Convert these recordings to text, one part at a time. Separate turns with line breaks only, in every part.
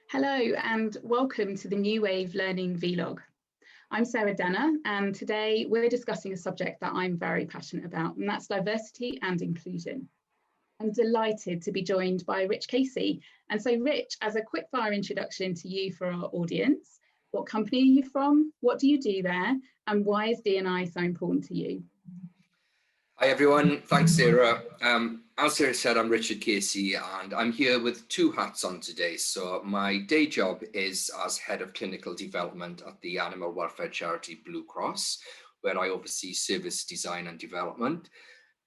Hello and welcome to the New Wave Learning Vlog. I'm Sarah Denner and today we're discussing a subject that I'm very passionate about, and that's diversity and inclusion. I'm delighted to be joined by Rich Casey. And so Rich, as a quick fire introduction to you for our audience, what company are you from? What do you do there? And why is D&I so important to you?
Hi everyone, thanks Sarah. As Sarah said, I'm Richard Casey and I'm here with two hats on today. So my day job is as Head of Clinical Development at the animal welfare charity Blue Cross, where I oversee service design and development.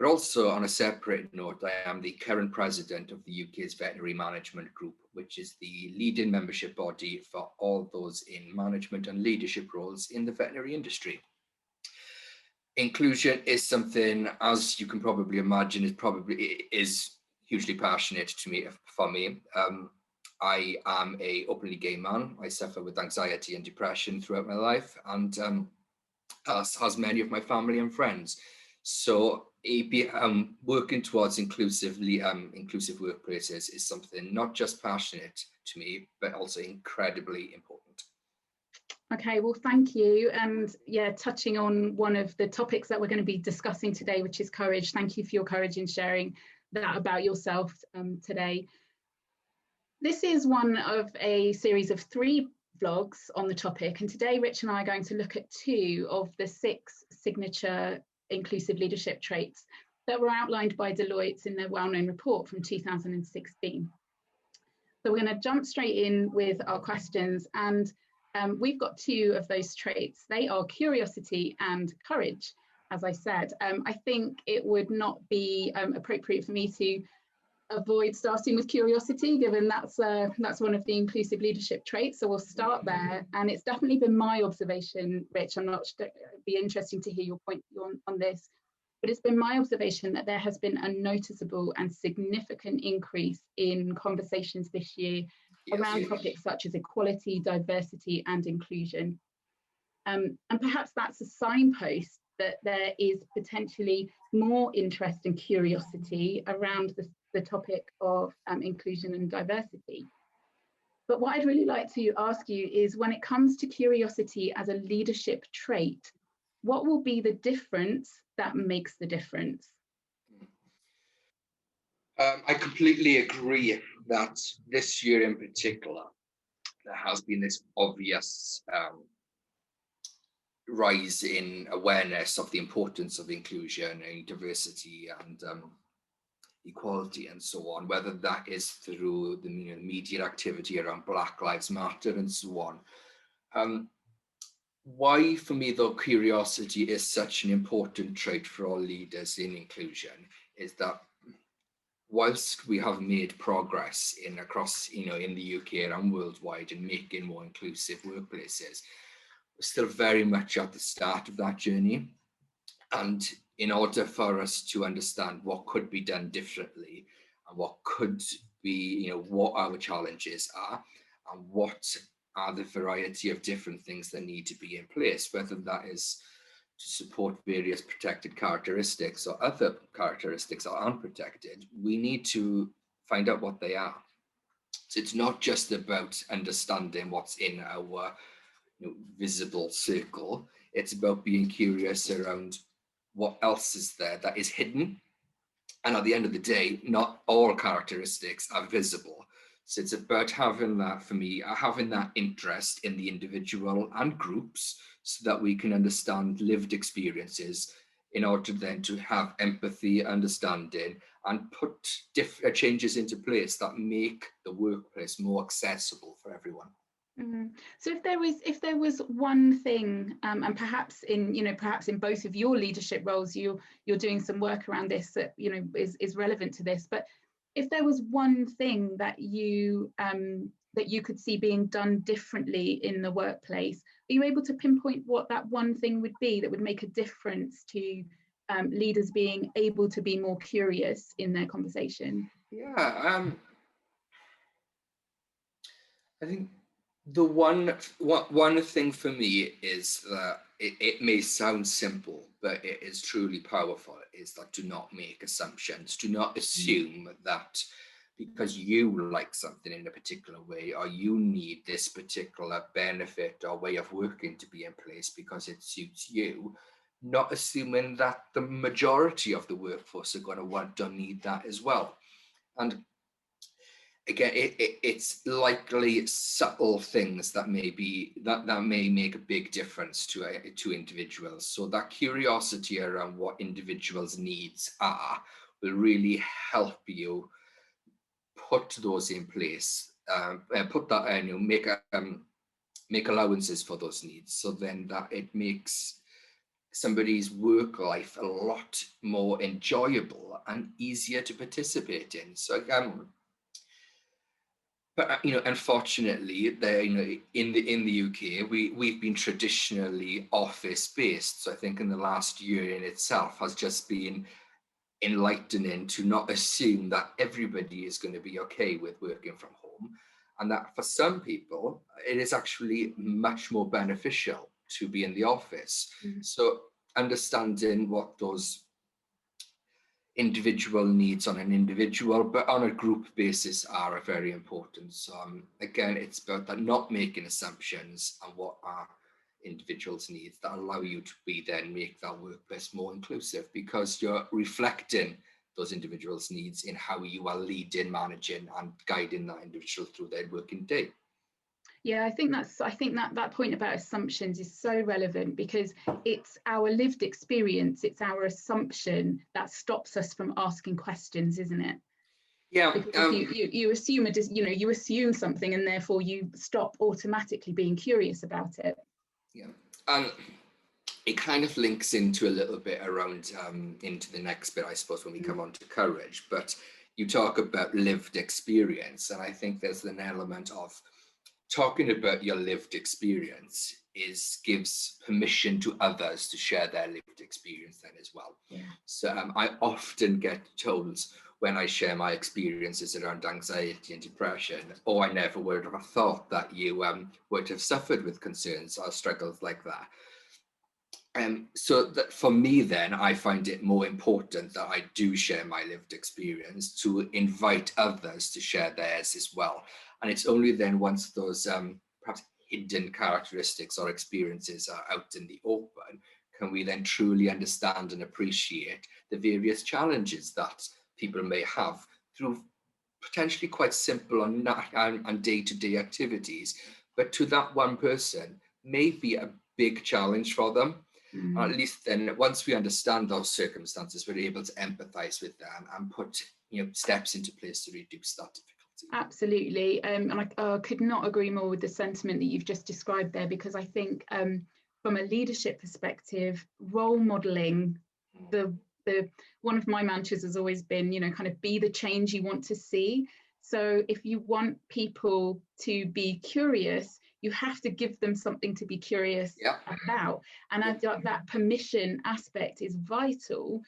But also on a separate note, I am the current president of the UK's Veterinary Management Group, which is the leading membership body for all those in management and leadership roles in the veterinary industry. Inclusion is something, as you can probably imagine, is hugely passionate for me. I am a openly gay man. I suffer with anxiety and depression throughout my life, and as many of my family and friends. So working towards inclusive workplaces is something not just passionate to me, but also incredibly important.
Okay, well, thank you. And yeah, touching on one of the topics that we're going to be discussing today, which is courage. Thank you for your courage in sharing that about yourself today. This is one of a series of 3 vlogs on the topic. And today, Rich and I are going to look at 2 of the 6 signature inclusive leadership traits that were outlined by Deloitte in their well-known report from 2016. So we're going to jump straight in with our questions, and we've got 2 of those traits. They are curiosity and courage. As I said, I think it would not be appropriate for me to avoid starting with curiosity, given that's one of the inclusive leadership traits. So we'll start there. And it's definitely been my observation, Rich, it'd be interesting to hear your point on this, but it's been my observation that there has been a noticeable and significant increase in conversations this year around topics such as equality, diversity, and inclusion. And perhaps that's a signpost that there is potentially more interest and curiosity around the topic of inclusion and diversity. But what I'd really like to ask you is, when it comes to curiosity as a leadership trait, what will be the difference that makes the difference?
I completely agree that this year in particular, there has been this obvious rise in awareness of the importance of inclusion and diversity and equality and so on, whether that is through the media activity around Black Lives Matter and so on. Why, for me, though, curiosity is such an important trait for all leaders in inclusion is that whilst we have made progress across in the UK and worldwide in making more inclusive workplaces, we're still very much at the start of that journey. And in order for us to understand what could be done differently and what could be, what our challenges are and what are the variety of different things that need to be in place, whether that is to support various protected characteristics or other characteristics are unprotected, we need to find out what they are. So it's not just about understanding what's in our visible circle. It's about being curious around what else is there that is hidden. And at the end of the day, not all characteristics are visible. So it's about having that, for me, having that interest in the individual and groups so that we can understand lived experiences in order then to have empathy, understanding, and put changes into place that make the workplace more accessible for everyone.
Mm-hmm. So if there was one thing, and perhaps in both of your leadership roles, you're doing some work around this that is relevant to this. But if there was one thing that you could see being done differently in the workplace, are you able to pinpoint what that one thing would be that would make a difference to leaders being able to be more curious in their conversation?
Yeah, I think the one thing for me is that it may sound simple, but it is truly powerful, is that do not make assumptions. Do not assume that because you like something in a particular way, or you need this particular benefit or way of working to be in place because it suits you, not assuming that the majority of the workforce are going to want or need that as well. And again, it's likely subtle things that may make a big difference to individuals. So that curiosity around what individuals' needs are will really help you put those in place, make allowances for those needs, so then that it makes somebody's work life a lot more enjoyable and easier to participate in. So but unfortunately, in the UK, we've been traditionally office based. So I think in the last year in itself has just been enlightening to not assume that everybody is going to be okay with working from home, and that for some people it is actually much more beneficial to be in the office. So understanding what those individual needs on an individual but on a group basis are very important. So again, it's about that, not making assumptions on what are individuals' needs that allow you to make that workplace more inclusive, because you're reflecting those individuals' needs in how you are leading, managing and guiding that individual through their working day.
Yeah, I think that point about assumptions is so relevant, because it's our lived experience, it's our assumption that stops us from asking questions, isn't it?
Yeah.
Because you assume you assume something, and therefore you stop automatically being curious about it.
Yeah, and it kind of links into a little bit around into the next bit, I suppose, when we come on to courage. But you talk about lived experience, and I think there's an element of talking about your lived experience gives permission to others to share their lived experience then as well.
Yeah.
So I often get told when I share my experiences around anxiety and depression, oh, I never would have thought that you would have suffered with concerns or struggles like that. So that for me, then, I find it more important that I do share my lived experience to invite others to share theirs as well. And it's only then, once those perhaps hidden characteristics or experiences are out in the open, can we then truly understand and appreciate the various challenges that people may have through potentially quite simple and day-to-day activities, but to that one person may be a big challenge for them. At least then, once we understand those circumstances, we're able to empathize with them and put steps into place to reduce that difficulty.
Absolutely, and I could not agree more with the sentiment that you've just described there, because I think from a leadership perspective, role modeling, the one of my mantras has always been, kind of be the change you want to see. So if you want people to be curious, you have to give them something to be curious about. And that permission aspect is vital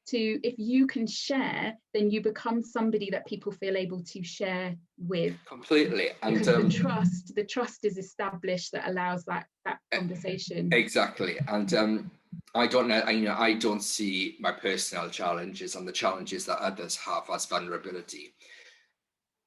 to, if you can share, then you become somebody that people feel able to share with.
Completely.
Because the trust is established that allows that conversation.
Exactly. And I don't know, I don't see my personal challenges and the challenges that others have as vulnerability.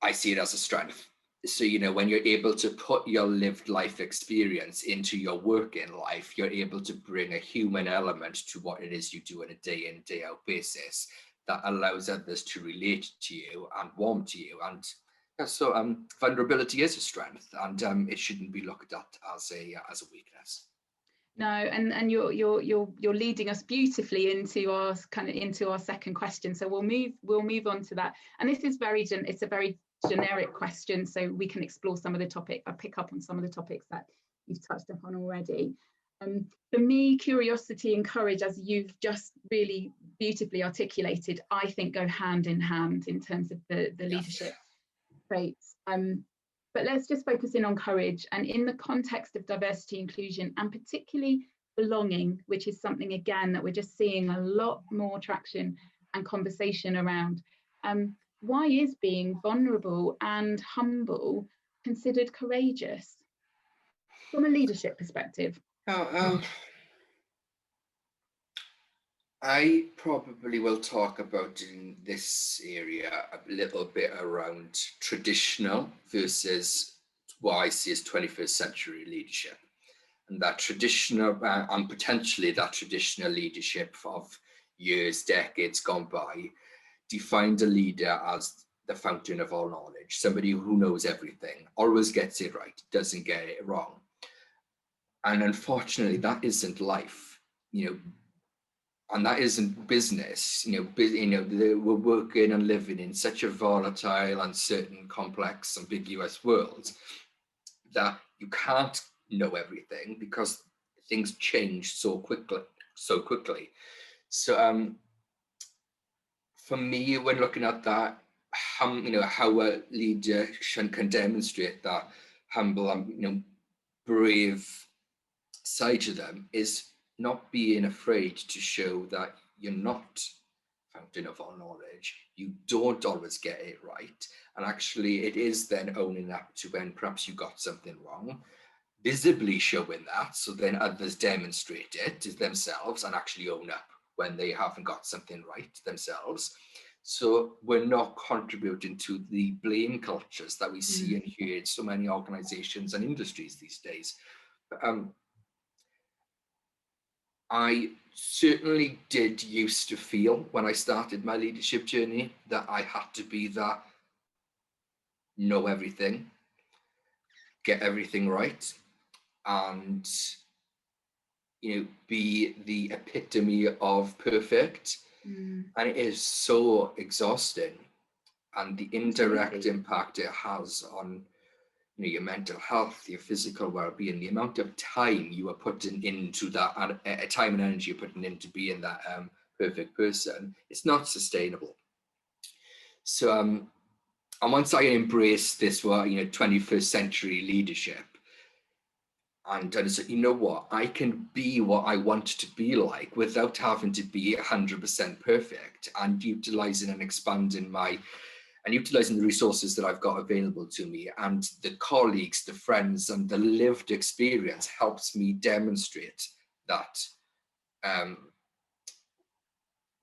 I see it as a strength. So, when you're able to put your lived life experience into your working life, you're able to bring a human element to what it is you do on a day in, day out basis that allows others to relate to you and warm to you. And so vulnerability is a strength, and it shouldn't be looked at as a weakness.
No, and you're leading us beautifully into our second question. So we'll move on to that. And this is it's a very generic question, so we can explore some of the topic. I pick up on some of the topics that you've touched upon already. For me, curiosity and courage, as you've just really beautifully articulated, I think go hand in hand in terms of the leadership traits. But let's just focus in on courage, and in the context of diversity, inclusion, and particularly belonging, which is something, again, that we're just seeing a lot more traction and conversation around. Why is being vulnerable and humble considered courageous from a leadership perspective?
I probably will talk about in this area a little bit around traditional versus what I see as 21st century leadership. And that traditional and potentially that traditional leadership of years, decades gone by, defined a leader as the fountain of all knowledge, somebody who knows everything, always gets it right, doesn't get it wrong. And unfortunately, that isn't life, and that isn't business. We're working and living in such a volatile, uncertain, complex, ambiguous world that you can't know everything because things change so quickly. So for me, when looking at that, how a leader can demonstrate that humble and brave side to them is not being afraid to show that you're not fountain of all knowledge. You don't always get it right, and actually, it is then owning up to when perhaps you got something wrong, visibly showing that, so then others demonstrate it to themselves and actually own up when they haven't got something right themselves. So we're not contributing to the blame cultures that we see and hear in so many organizations and industries these days. I certainly did used to feel when I started my leadership journey that I had to be that know everything, get everything right, and be the epitome of perfect. And it is so exhausting, and the indirect impact it has on your mental health, your physical well-being, the amount of time you are putting into that, time and energy you're putting into being that perfect person, it's not sustainable. So and once I embraced this 21st century leadership, and I said, you know what, I can be what I want to be like without having to be 100% perfect, and utilizing and expanding and utilizing the resources that I've got available to me, and the colleagues, the friends, and the lived experience helps me demonstrate that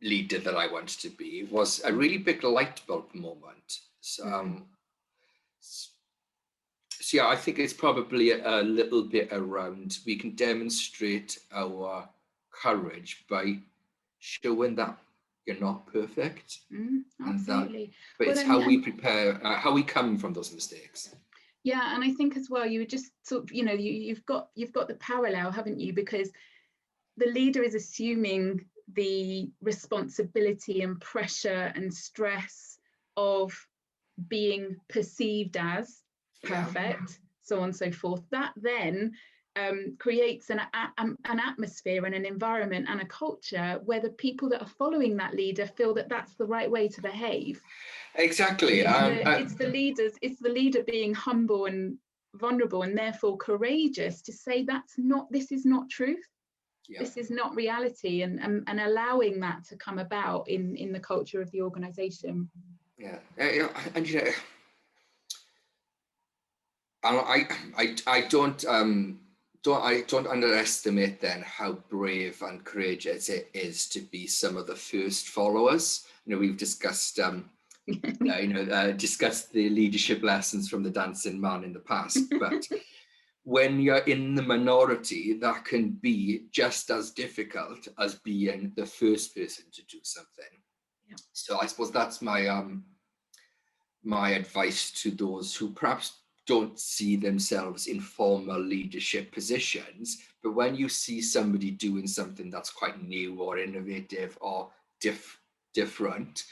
leader that I want to be. It was a really big light bulb moment. So yeah, I think it's probably a little bit around, we can demonstrate our courage by showing that you're not perfect.
Absolutely.
But it's how we prepare, how we come from those mistakes.
Yeah, and I think as well, you were just sort of, you've got the parallel, haven't you? Because the leader is assuming the responsibility and pressure and stress of being perceived as perfect, so on and so forth. That then creates an atmosphere and an environment and a culture where the people that are following that leader feel that that's the right way to behave.
Exactly.
It's the leader being humble and vulnerable and therefore courageous to say this is not truth. Yeah. This is not reality, and allowing that to come about in the culture of the organization.
Yeah, and I don't underestimate then how brave and courageous it is to be some of the first followers. We've discussed discussed the leadership lessons from the dancing man in the past, but when you're in the minority, that can be just as difficult as being the first person to do something. Yeah. So I suppose that's my my advice to those who perhaps don't see themselves in formal leadership positions, but when you see somebody doing something that's quite new or innovative or different,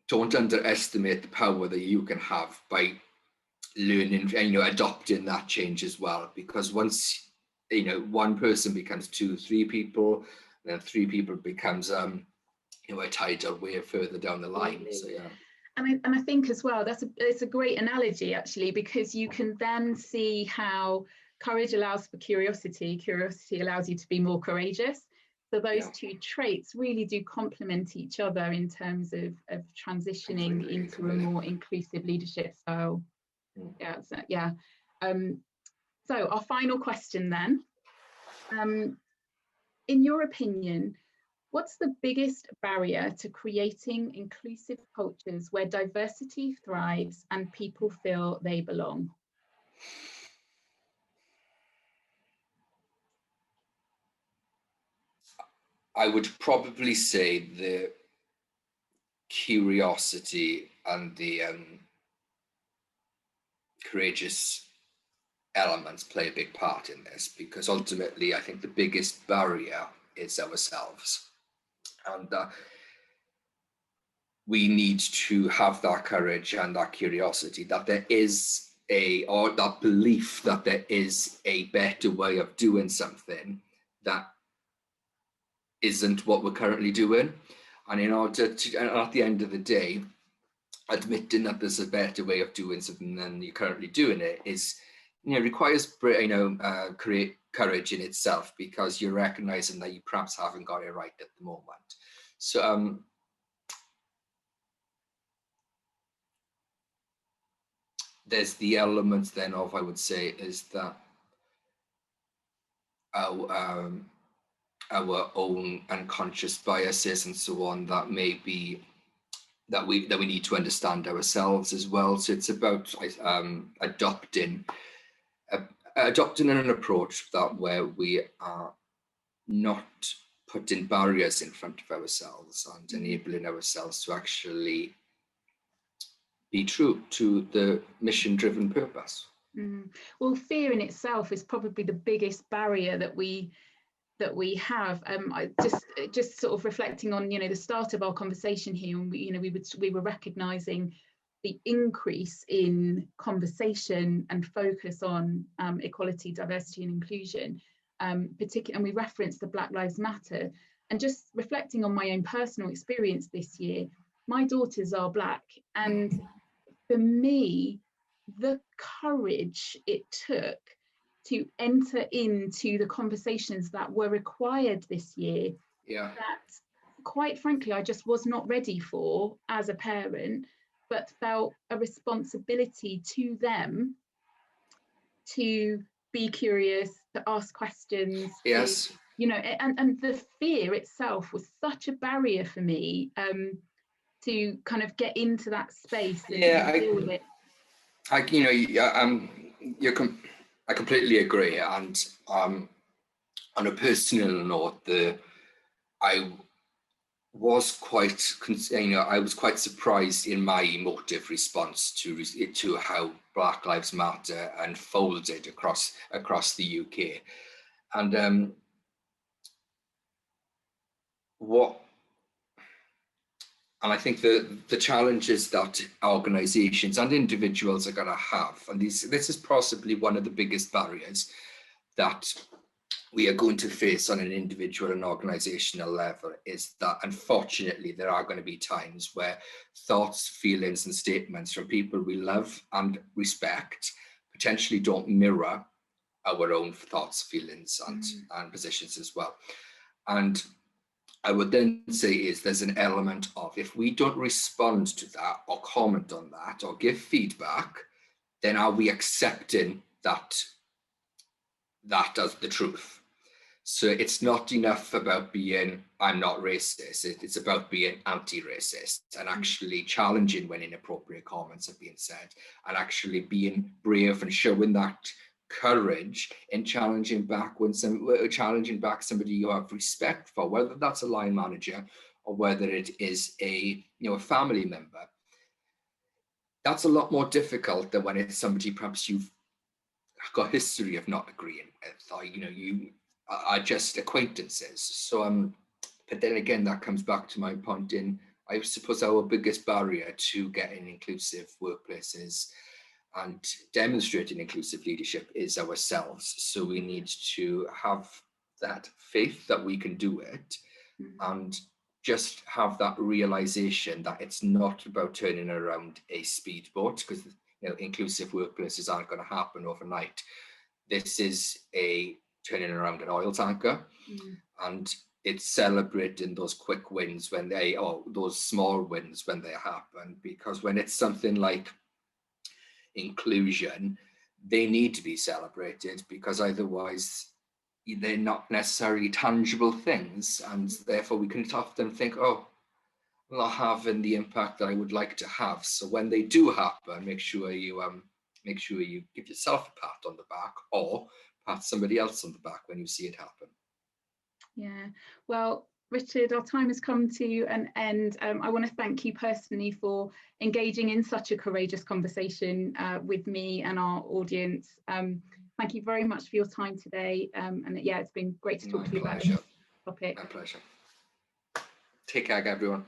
don't underestimate the power that you can have by learning and adopting that change as well. Because once one person becomes 2-3 people, then 3 people becomes a tidal wave further down the line. So yeah.
And I think as well, it's a great analogy actually, because you can then see how courage allows for curiosity. Curiosity allows you to be more courageous. So those two traits really do complement each other in terms of transitioning into a more inclusive leadership style. So our final question then. In your opinion, What's the biggest barrier to creating inclusive cultures where diversity thrives and people feel they belong?
I would probably say the curiosity and the courageous elements play a big part in this, because ultimately I think the biggest barrier is ourselves, and we need to have that courage and that curiosity, that there is or that belief that there is a better way of doing something that isn't what we're currently doing. And in order to, and at the end of the day, admitting that there's a better way of doing something than you're currently doing it is, requires, create courage in itself, because you're recognizing that you perhaps haven't got it right at the moment. So there's the element then of, I would say, is that our own unconscious biases and so on that may be that we need to understand ourselves as well. So it's about adopting an approach that where we are not putting barriers in front of ourselves and enabling ourselves to actually be true to the mission-driven purpose.
Well, fear in itself is probably the biggest barrier that we have. I just sort of reflecting on the start of our conversation here, and we were recognizing the increase in conversation and focus on equality, diversity and inclusion, particularly, and we referenced the Black Lives Matter. And just reflecting on my own personal experience this year, my daughters are Black, and for me, the courage it took to enter into the conversations that were required this year, that quite frankly I just was not ready for as a parent, but felt a responsibility to them to be curious, to ask questions.
Yes.
And the fear itself was such a barrier for me to kind of get into that space and deal with it.
I completely agree. And on a personal note, I was quite surprised in my emotive response to how Black Lives Matter unfolded across the UK, and I think the challenges that organizations and individuals are going to have, and this is possibly one of the biggest barriers that we are going to face on an individual and organizational level, is that unfortunately there are going to be times where thoughts, feelings and statements from people we love and respect potentially don't mirror our own thoughts, feelings and positions as well. And I would then say there's an element of, if we don't respond to that or comment on that or give feedback, then are we accepting that as the truth? So it's not enough about being, I'm not racist. It's about being anti-racist and actually challenging when inappropriate comments are being said, and actually being brave and showing that courage in challenging back somebody you have respect for, whether that's a line manager or whether it is a family member. That's a lot more difficult than when it's somebody perhaps you've got a history of not agreeing with, or you are just acquaintances. So but then again, that comes back to my point in, I suppose, our biggest barrier to getting inclusive workplaces and demonstrating inclusive leadership is ourselves. So we need to have that faith that we can do it, and just have that realization that it's not about turning around a speedboat, because inclusive workplaces aren't going to happen overnight. This is a turning around an oil tanker, and it's celebrating those quick wins those small wins when they happen, because when it's something like inclusion, they need to be celebrated, because otherwise they're not necessarily tangible things, and therefore we can often think, oh, I'm not having the impact that I would like to have. So when they do happen, make sure you give yourself a pat on the back, or pat somebody else on the back when you see it happen.
Yeah, well, Richard, our time has come to an end. I want to thank you personally for engaging in such a courageous conversation with me and our audience. Thank you very much for your time today. And yeah, it's been great to talk to you about this topic.
My pleasure. Take care, everyone.